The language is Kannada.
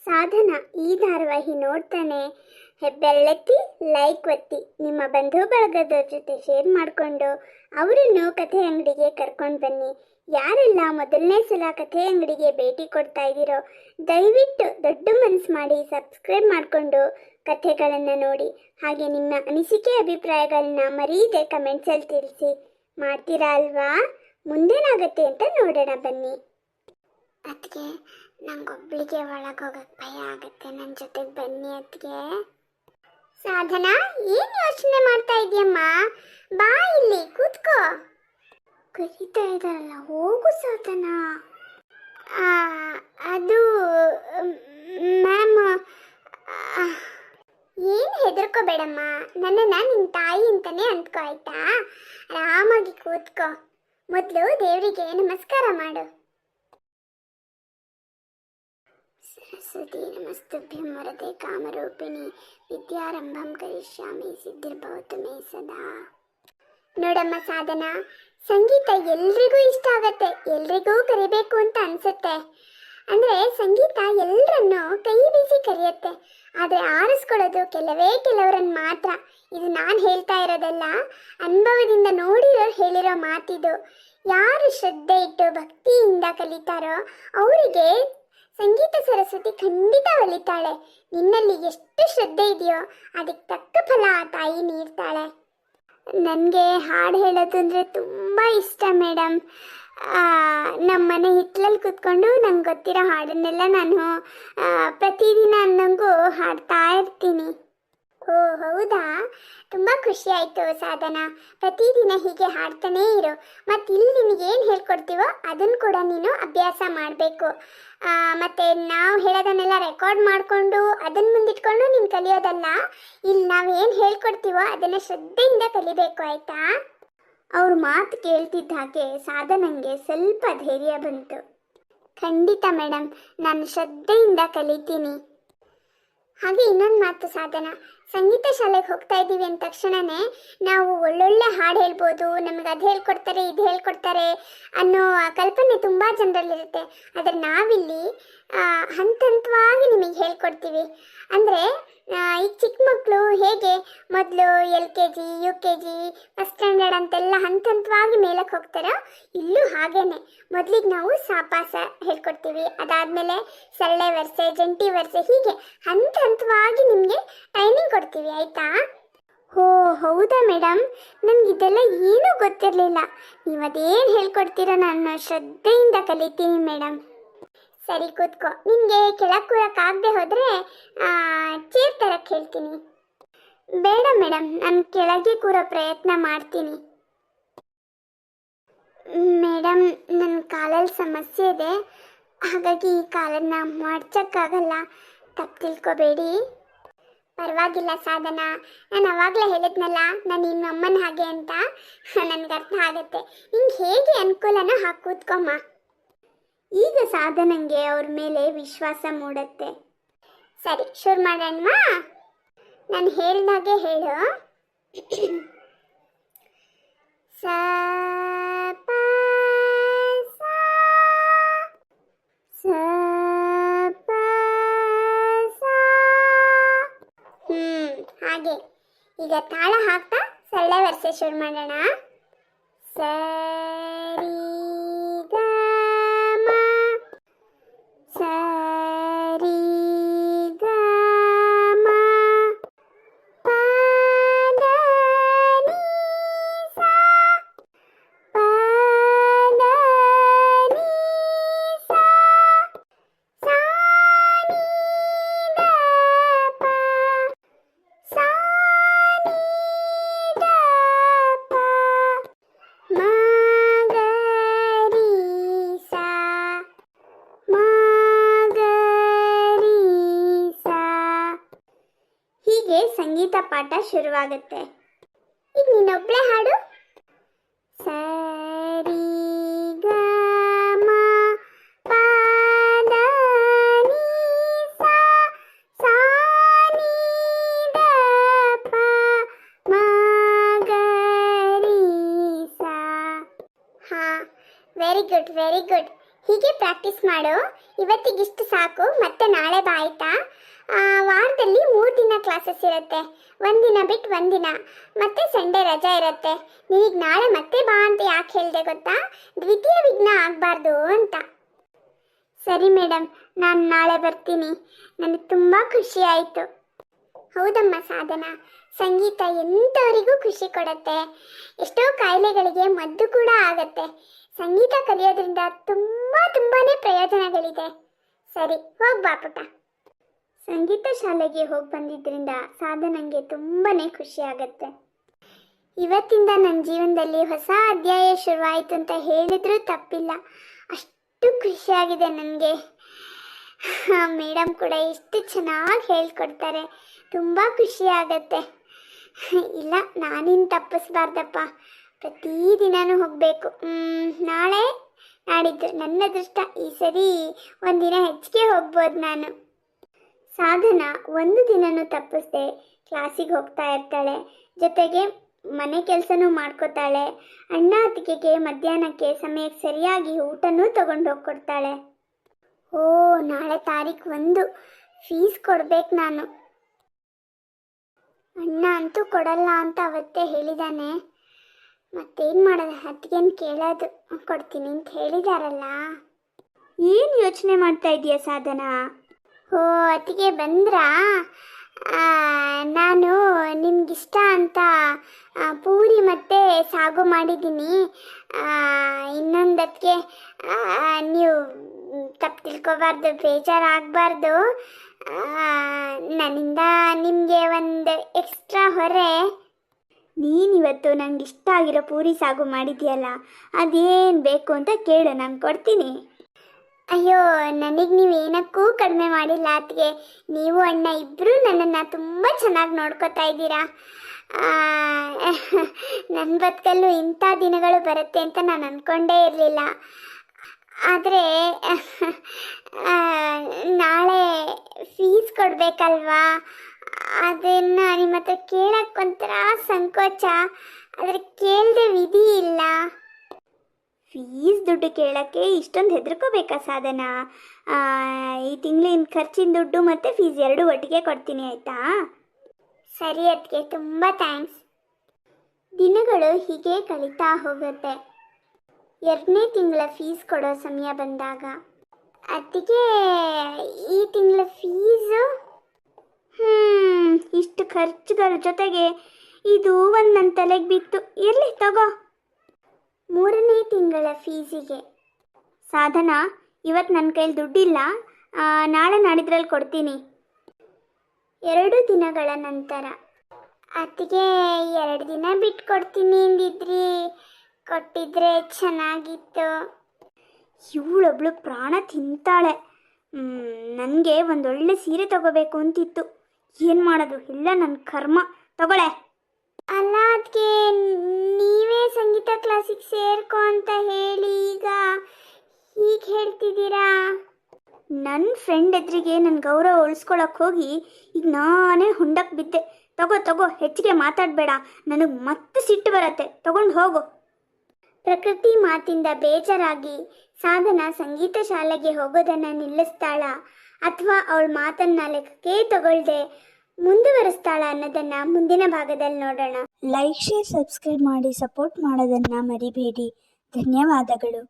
ಸಾಧನ ಈ ಧಾರಾವಾಹಿ ನೋಡ್ತಾನೆ ಬೆಲ್ಲತ್ತಿ ಲೈಕ್ ಒತ್ತಿ ನಿಮ್ಮ ಬಂಧು ಬಳಗದ ಜೊತೆ ಶೇರ್ ಮಾಡಿಕೊಂಡು ಅವರನ್ನು ಕಥೆ ಅಂಗಡಿಗೆ ಕರ್ಕೊಂಡು ಬನ್ನಿ. ಯಾರೆಲ್ಲ ಮೊದಲನೇ ಸಲ ಕಥೆ ಅಂಗಡಿಗೆ ಭೇಟಿ ಕೊಡ್ತಾ ಇದ್ದೀರೋ ದಯವಿಟ್ಟು ದೊಡ್ಡ ಮನಸ್ಸು ಮಾಡಿ ಸಬ್ಸ್ಕ್ರೈಬ್ ಮಾಡಿಕೊಂಡು ಕಥೆಗಳನ್ನು ನೋಡಿ. ಹಾಗೆ ನಿಮ್ಮ ಅನಿಸಿಕೆ ಅಭಿಪ್ರಾಯಗಳನ್ನ ಮರೀದೆ ಕಮೆಂಟ್ಸಲ್ಲಿ ತಿಳಿಸಿ. ಮಾಡ್ತೀರಾ ಅಲ್ವಾ? ಮುಂದೇನಾಗತ್ತೆ ಅಂತ ನೋಡೋಣ ಬನ್ನಿ. ಅದಕ್ಕೆ ನಂಗೊಬ್ಳಿಗೆ ಒಳಗೋಗಕ್ಕೆ ಭಯ ಆಗುತ್ತೆ, ನನ್ನ ಜೊತೆಗೆ ಬನ್ನಿ ಅದಕ್ಕೆ. ಸಾಧನ, ಏನು ಯೋಚನೆ ಮಾಡ್ತಾ ಇದೆಯಮ್ಮ? ಬಾ ಇಲ್ಲಿ ಕೂತ್ಕೋ. ಕರೀತಾ ಇದ್ದಾರಲ್ಲ, ಹೋಗು ಸಾಧನ. ಅದು ಮ್ಯಾಮ್, ಏನು ಹೆದರ್ಕೋಬೇಡಮ್ಮ, ನನ್ನನ್ನು ನಿನ್ನ ತಾಯಿ ಅಂತಾನೆ ಅಂದ್ಕೋ ಆಯ್ತಾ? ಆರಾಮಾಗಿ ಕೂತ್ಕೋ. ಮೊದಲು ದೇವರಿಗೆ ನಮಸ್ಕಾರ ಮಾಡು. ಸರಸ್ವತಿ ನಮಸ್ತುಭ್ಯಂ ವರದೆ ಕಾಮರೂಪಿಣಿ ವಿದ್ಯಾರಂಭಂ ಕರಿಷ್ಯಾಮಿ ಸಿದ್ಧಿರ್ಭವತು ಮೇ ಸದಾ. ನೋಡಮ್ಮ ಸಾಧನ, ಸಂಗೀತ ಎಲ್ರಿಗೂ ಇಷ್ಟ ಆಗತ್ತೆ, ಎಲ್ರಿಗೂ ಕರಿಬೇಕು ಅಂತ ಅನ್ಸುತ್ತೆ. ಅಂದರೆ ಸಂಗೀತ ಎಲ್ಲರನ್ನು ಕೈ ಬೀಸಿ ಕರೆಯುತ್ತೆ, ಆದರೆ ಆರಿಸ್ಕೊಳ್ಳೋದು ಕೆಲವರನ್ನು ಮಾತ್ರ. ಇದು ನಾನು ಹೇಳ್ತಾ ಇರೋದಲ್ಲ, ಅನುಭವದಿಂದ ನೋಡಿರೋರು ಹೇಳಿರೋ ಮಾತಿದು. ಯಾರು ಶ್ರದ್ಧೆ ಇಟ್ಟು ಭಕ್ತಿಯಿಂದ ಕಲಿತಾರೋ ಅವರಿಗೆ ಸಂಗೀತ ಸರಸ್ವತಿ ಖಂಡಿತ ಒಲಿತಾಳೆ. ನಿನ್ನಲ್ಲಿ ಎಷ್ಟು ಶ್ರದ್ಧೆ ಇದೆಯೋ ಅದಕ್ಕೆ ತಕ್ಕ ಫಲ ಆ ತಾಯಿ ನೀಡ್ತಾಳೆ. ನನಗೆ ಹಾಡು ಹೇಳೋದು ಅಂದರೆ ತುಂಬ ಇಷ್ಟ ಮೇಡಮ್. ನಮ್ಮ ಮನೆ ಹಿತ್ತಲಲ್ಲಿ ಕೂತ್ಕೊಂಡು ನಂಗೆ ಗೊತ್ತಿರೋ ಹಾಡನ್ನೆಲ್ಲ ನಾನು ಪ್ರತಿದಿನ ಅನ್ನಂಗೂ ಹಾಡ್ತಾ ಇರ್ತೀನಿ. ಓ ಹೌದಾ, ತುಂಬ ಖುಷಿ ಆಯಿತು ಸಾಧನ. ಪ್ರತಿದಿನ ಹೀಗೆ ಹಾಡ್ತಾನೇ ಇರು. ಮತ್ತು ಇಲ್ಲಿ ನಿನಗೇನು ಹೇಳ್ಕೊಡ್ತೀವೋ ಅದನ್ನು ಕೂಡ ನೀನು ಅಭ್ಯಾಸ ಮಾಡಬೇಕು. ಮತ್ತು ನಾವು ಹೇಳೋದನ್ನೆಲ್ಲ ರೆಕಾರ್ಡ್ ಮಾಡಿಕೊಂಡು ಅದನ್ನು ಮುಂದಿಟ್ಕೊಂಡು ನೀನು ಕಲಿಯೋದಲ್ಲ. ಇಲ್ಲಿ ನಾವೇನು ಹೇಳ್ಕೊಡ್ತೀವೋ ಅದನ್ನು ಶ್ರದ್ಧೆಯಿಂದ ಕಲಿಬೇಕು, ಆಯಿತಾ? ಅವ್ರ ಮಾತು ಕೇಳ್ತಿದ್ದ ಹಾಗೆ ಸಾಧನಂಗೆ ಸ್ವಲ್ಪ ಧೈರ್ಯ ಬಂತು. ಖಂಡಿತ ಮೇಡಮ್, ನಾನು ಶ್ರದ್ಧೆಯಿಂದ ಕಲಿತೀನಿ. ಹಾಗೆ ಇನ್ನೊಂದು ಮಾತು ಸಾಧನ, ಸಂಗೀತ ಶಾಲೆಗೆ ಹೋಗ್ತಾ ಇದ್ದೀವಿ ಅಂದ ತಕ್ಷಣವೇ ನಾವು ಒಳ್ಳೊಳ್ಳೆ ಹಾಡು ಹೇಳ್ಬೋದು, ನಮಗೆ ಅದು ಹೇಳ್ಕೊಡ್ತಾರೆ ಇದು ಹೇಳ್ಕೊಡ್ತಾರೆ ಅನ್ನೋ ಕಲ್ಪನೆ ತುಂಬ ಜನರಲ್ಲಿರುತ್ತೆ. ಆದರೆ ನಾವಿಲ್ಲಿ ಹಂತವಾಗಿ ನಿಮಗೆ ಹೇಳ್ಕೊಡ್ತೀವಿ. ಅಂದರೆ ಈ ಚಿಕ್ಕ ಮಕ್ಕಳು ಹೇಗೆ ಮೊದಲು LKG UKG ಫಸ್ಟ್ ಸ್ಟ್ಯಾಂಡರ್ಡ್ ಅಂತೆಲ್ಲ ಹಂತವಾಗಿ ಮೇಲಕ್ಕೆ ಹೋಗ್ತಾರೋ, ಇಲ್ಲೂ ಹಾಗೇನೆ. ಮೊದಲಿಗೆ ನಾವು ಸಾಪಾಸ ಹೇಳ್ಕೊಡ್ತೀವಿ, ಅದಾದಮೇಲೆ ಸರಳೆ ವರ್ಸೆ, ಜಂಟಿ ವರ್ಸೆ, ಹೀಗೆ ಹಂತವಾಗಿ ನಿಮಗೆ ಟ್ರೈನಿಂಗ್ ಕೊಡ್ತೀವಿ, ಆಯಿತಾ? ಓ ಹೌದಾ ಮೇಡಮ್, ನನಗಿದೆಲ್ಲ ಏನೂ ಗೊತ್ತಿರಲಿಲ್ಲ. ನೀವು ಅದೇನು ಹೇಳ್ಕೊಡ್ತೀರೋ ನಾನು ಶ್ರದ್ಧೆಯಿಂದ ಕಲಿತೀನಿ ಮೇಡಮ್. ಸರಿ ಕೂತ್ಕೋ. ನಿಮಗೆ ಕೆಳಗೆ ಕೂರಕ್ಕಾಗದೆ ಹೋದರೆ ಚೇರ್ ತರಕ್ಕೆ ಹೇಳ್ತೀನಿ. ಬೇಡ ಮೇಡಮ್, ನಾನು ಕೆಳಗೆ ಕೂರೋ ಪ್ರಯತ್ನ ಮಾಡ್ತೀನಿ. ಮೇಡಮ್, ನನ್ನ ಕಾಲಲ್ಲಿ ಸಮಸ್ಯೆ ಇದೆ, ಹಾಗಾಗಿ ಈ ಕಾಲನ್ನು ಮಡ್ಚಕ್ಕಾಗಲ್ಲ, ತಪ್ಪು ತಿಳ್ಕೊಬೇಡಿ. ಪರವಾಗಿಲ್ಲ ಸಾಧನ, ನಾನು ಅವಾಗಲೇ ಹೇಳಿದ್ನಲ್ಲ ನಾನು ನಿಮ್ಮ ಅಮ್ಮನ ಹಾಗೆ ಅಂತ, ನನಗೆ ಅರ್ಥ ಆಗುತ್ತೆ. ನಿಂಗೆ ಹೇಗೆ ಅನುಕೂಲನೋ ಹಾಕಿ ಕೂತ್ಕೊಮ್ಮ. ಈಗ ಸಾಧನಂಗೆ ಅವ್ರ ಮೇಲೆ ವಿಶ್ವಾಸ ಮೂಡುತ್ತೆ. ಸರಿ, ಶುರು ಮಾಡೋಣ. ನಾನು ಹೇಳ್ದಾಗೆ ಹೇಳು. ಸ ಪ ಸ ಸ ಪ ಸ. ಹಾಗೆ ಈಗ ತಾಳ ಹಾಕ್ತಾ ಸರಳ ವರ್ಷೆ ಶುರು ಮಾಡೋಣ. ಸರಿ ಗ ಮ, ಸರಿ ಗ ಮ, ಪ ದ ನಿ ಸ, ಪ ದ ನಿ ಸ, ಸ ನಿ ದ ಪ, ಸ ನಿ ದ ಪ, ಮ ಗ ರಿ ಸ, ಮ ಗ ರಿ ಸ. ಹೀಗೆ ಸಂಗೀತ ಪಾಠ ಶುರುವಾಗುತ್ತೆ. ಈಗ ನೀನೊಬ್ಳೆ ಹಾಡು. ಸರಿ ಗ ಮ, ಪ ದ ನಿ ಸ, ಸ ನಿ ದ ಪ, ಮ ಗ ರಿ ಸ. ಹಾಂ, ವೆರಿ ಗುಡ್ ವೆರಿ ಗುಡ್. ಹೀಗೆ ಪ್ರಾಕ್ಟೀಸ್ ಮಾಡು. ಇವತ್ತಿಗಿಷ್ಟು ಸಾಕು, ಮತ್ತೆ ನಾಳೆ ಬಾ ಆಯ್ತಾ? ವಾರದಲ್ಲಿ 3 ದಿನ ಕ್ಲಾಸಸ್ ಇರುತ್ತೆ, ಒಂದಿನ ಬಿಟ್ಟು ಒಂದಿನ, ಮತ್ತೆ ಸಂಡೇ ರಜಾ ಇರುತ್ತೆ. ನೀವೀಗ ನಾಳೆ ಮತ್ತೆ ಬಾ ಅಂತ ಯಾಕೆ ಹೇಳಿದೆ ಗೊತ್ತಾ? ದ್ವಿತೀಯ ವಿಘ್ನ ಆಗಬಾರ್ದು ಅಂತ. ಸರಿ ಮೇಡಮ್, ನಾನು ನಾಳೆ ಬರ್ತೀನಿ. ನನಗೆ ತುಂಬ ಖುಷಿ ಆಯಿತು. ಹೌದಮ್ಮ ಸಾಧನಾ, ಸಂಗೀತ ಎಂಥವರಿಗೂ ಖುಷಿ ಕೊಡುತ್ತೆ. ಎಷ್ಟೋ ಕಾಯಿಲೆಗಳಿಗೆ ಮದ್ದು ಕೂಡ ಆಗತ್ತೆ. ಸಂಗೀತ ಕಲಿಯೋದ್ರಿಂದ ತುಂಬಾನೇ ಪ್ರಯೋಜನಗಳಿದೆ. ಸರಿ, ಹೋಗ್ಬಾ ಪುಟ್ಟ. ಸಂಗೀತ ಶಾಲೆಗೆ ಹೋಗಿ ಬಂದಿದ್ದರಿಂದ ಸಾಧನಂಗೆ ತುಂಬಾನೇ ಖುಷಿ ಆಗತ್ತೆ. ಇವತ್ತಿಂದ ನನ್ನ ಜೀವನದಲ್ಲಿ ಹೊಸ ಅಧ್ಯಾಯ ಶುರುವಾಯಿತು ಅಂತ ಹೇಳಿದ್ರೂ ತಪ್ಪಿಲ್ಲ. ಅಷ್ಟು ಖುಷಿಯಾಗಿದೆ ನನಗೆ. ಮೇಡಮ್ ಕೂಡ ಎಷ್ಟು ಚೆನ್ನಾಗಿ ಹೇಳ್ಕೊಡ್ತಾರೆ, ತುಂಬ ಖುಷಿ ಆಗತ್ತೆ. ಇಲ್ಲ, ನಾನಿನ್ನು ತಪ್ಪಿಸ್ಬಾರ್ದಪ್ಪ, ಪ್ರತಿದಿನನೂ ಹೋಗಬೇಕು. ನಾಳೆ ನಾಡಿದ್ದು ನನ್ನ ಅದೃಷ್ಟ, ಈ ಸರಿ ಒಂದಿನ ಹೆಚ್ಚಿಗೆ ಹೋಗ್ಬೋದು ನಾನು. ಸಾಧನಾ ಒಂದು ದಿನನೂ ತಪ್ಪಿಸ್ದೆ ಕ್ಲಾಸಿಗೆ ಹೋಗ್ತಾ ಇರ್ತಾಳೆ, ಜೊತೆಗೆ ಮನೆ ಕೆಲಸನೂ ಮಾಡ್ಕೋತಾಳೆ. ಅಣ್ಣ ಅತ್ತಿಗೆಗೆ ಮಧ್ಯಾಹ್ನಕ್ಕೆ ಸಮಯಕ್ಕೆ ಸರಿಯಾಗಿ ಊಟನೂ ತಗೊಂಡು ಹೋಗ್ಕೊಡ್ತಾಳೆ. ಓ, ನಾಳೆ ತಾರೀಕು 1, ಫೀಸ್ ಕೊಡ್ಬೇಕು ನಾನು. ಅಣ್ಣ ಅಂತೂ ಕೊಡಲ್ಲ ಅಂತ ಅವತ್ತೇ ಹೇಳಿದಾನೆ. ಮತ್ತೇನು ಮಾಡೋದು, ಅತ್ತಿಗೆನ ಕೇಳೋದು. ಕೊಡ್ತೀನಿ ಅಂತ ಹೇಳಿದಾರಲ್ಲ. ಏನು ಯೋಚನೆ ಮಾಡ್ತಾ ಇದೀಯ ಸಾಧನಾ? ಓ, ಅತ್ತಿಗೆ ಬಂದ್ರಾ? ನಾನು ನಿಮ್ಗಿಷ್ಟ ಅಂತ ಪೂರಿ ಮತ್ತು ಸಾಗು ಮಾಡಿದ್ದೀನಿ. ಇನ್ನೊಂದಕ್ಕೆ ನೀವು ತಪ್ಪು ತಿಳ್ಕೊಬಾರ್ದು, ಬೇಜಾರಾಗಬಾರ್ದು. ನನ್ನಿಂದ ನಿಮಗೆ ಒಂದು ಎಕ್ಸ್ಟ್ರಾ ಹೊರೆ. ನೀನಿವತ್ತು ನಂಗೆ ಇಷ್ಟ ಆಗಿರೋ ಪೂರಿ ಸಾಗು ಮಾಡಿದ್ಯಲ್ಲ, ಅದೇನು ಬೇಕು ಅಂತ ಕೇಳು, ನಾನು ಕೊಡ್ತೀನಿ. ಅಯ್ಯೋ, ನನಗೆ ನೀವೇನಕ್ಕೂ ಕಡಿಮೆ ಮಾಡಿಲ್ಲ ಅತ್ತಿಗೆ. ನೀವು ಅಣ್ಣ ಇಬ್ಬರೂ ನನ್ನನ್ನು ತುಂಬ ಚೆನ್ನಾಗಿ ನೋಡ್ಕೋತಾ ಇದ್ದೀರಾ. ನನ್ನ ಬದುಕಲ್ಲೂ ಇಂಥ ದಿನಗಳು ಬರುತ್ತೆ ಅಂತ ನಾನು ಅಂದ್ಕೊಂಡೇ ಇರಲಿಲ್ಲ. ಆದರೆ ನಾಳೆ ಫೀಸ್ ಕೊಡಬೇಕಲ್ವಾ, ಅದನ್ನು ನಿಮ್ಮ ಹತ್ರ ಕೇಳಕ್ಕೆ ಒಂಥರ ಸಂಕೋಚ, ಆದರೆ ಕೇಳದೆ ವಿಧಿ ಇಲ್ಲ. ಫೀಸ್ ದುಡ್ಡು ಕೇಳೋಕ್ಕೆ ಇಷ್ಟೊಂದು ಹೆದರ್ಕೋಬೇಕಾ ಸಾಧನಾ? ಈ ತಿಂಗಳಿನ ಖರ್ಚಿನ ದುಡ್ಡು ಮತ್ತು ಫೀಸ್ 2 ಒಟ್ಟಿಗೆ ಕೊಡ್ತೀನಿ, ಆಯಿತಾ? ಸರಿ ಅದಕ್ಕೆ ತುಂಬ ಥ್ಯಾಂಕ್ಸ್. ದಿನಗಳು ಹೀಗೆ ಕಳೀತಾ ಹೋಗುತ್ತೆ. 2ನೇ ತಿಂಗಳ ಫೀಸ್ ಕೊಡೋ ಸಮಯ ಬಂದಾಗ ಅದಕ್ಕೆ ಈ ತಿಂಗಳ ಫೀಸು ಇಷ್ಟು ಖರ್ಚುಗಳ ಜೊತೆಗೆ ಇದು ಒಂದು ನನ್ನ ತಲೆಗೆ ಬಿತ್ತು. ಇರಲಿ ತಗೋ. 3ನೇ ತಿಂಗಳ ಫೀಸಿಗೆ ಸಾಧನಾ, ಇವತ್ತು ನನ್ನ ಕೈಲಿ ದುಡ್ಡಿಲ್ಲ, ನಾಳೆ ನಾಡಿದ್ರಲ್ಲಿ ಕೊಡ್ತೀನಿ. 2 ದಿನಗಳ ನಂತರ ಅತ್ತಿಗೆ 2 ದಿನ ಬಿಟ್ಟು ಕೊಡ್ತೀನಿ ಅಂದಿದ್ರಿ, ಕೊಟ್ಟಿದ್ರೆ ಚೆನ್ನಾಗಿತ್ತು. ಇವಳೊಬ್ಳು ಪ್ರಾಣ ತಿಂತಾಳೆ. ನನಗೆ ಒಂದೊಳ್ಳೆ ಸೀರೆ ತಗೋಬೇಕು ಅಂತಿತ್ತು, ಏನು ಮಾಡೋದು, ಇಲ್ಲ ನನ್ನ ಕರ್ಮ. ತಗೊಳ್ಳೆ. ಅಲ್ಲ ಅದಕ್ಕೆ ನೀವೇ ಸಂಗೀತ ಕ್ಲಾಸಿಗೆ ಸೇರ್ಕೊ ಅಂತ ಹೇಳಿ ಈಗ ಹೀಗೆ ಹೇಳ್ತಿದ್ದೀರಾ? ನನ್ನ ಫ್ರೆಂಡ್ ಎದುರಿಗೆ ನನ್ನ ಗೌರವ ಉಳಿಸ್ಕೊಳಕ್ಕೆ ಹೋಗಿ ಈಗ ನಾನೇ ಹುಂಡಕ್ಕೆ ಬಿದ್ದೆ. ತಗೋ, ಹೆಚ್ಚಿಗೆ ಮಾತಾಡಬೇಡ, ನನಗೆ ಮತ್ತೆ ಸಿಟ್ಟು ಬರತ್ತೆ. ತಗೊಂಡು ಹೋಗು. ಪ್ರಕೃತಿ ಮಾತಿಂದ ಬೇಜಾರಾಗಿ ಸಾಧನಾ ಸಂಗೀತ ಶಾಲೆಗೆ ಹೋಗೋದನ್ನು ನಿಲ್ಲಿಸ್ತಾಳ ಅಥವಾ ಅವಳ ಮಾತನ್ನ ಲೆಕ್ಕಕ್ಕೆ ತಗೊಳ್ದೆ ಮುಂದುವರಿಸ್ತಾಳ ಅನ್ನೋದನ್ನ ಮುಂದಿನ ಭಾಗದಲ್ಲಿ ನೋಡೋಣ. ಲೈಕ್, ಶೇರ್, ಸಬ್ಸ್ಕ್ರೈಬ್ ಮಾಡಿ ಸಪೋರ್ಟ್ ಮಾಡೋದನ್ನು ಮರಿಬೇಡಿ. ಧನ್ಯವಾದಗಳು.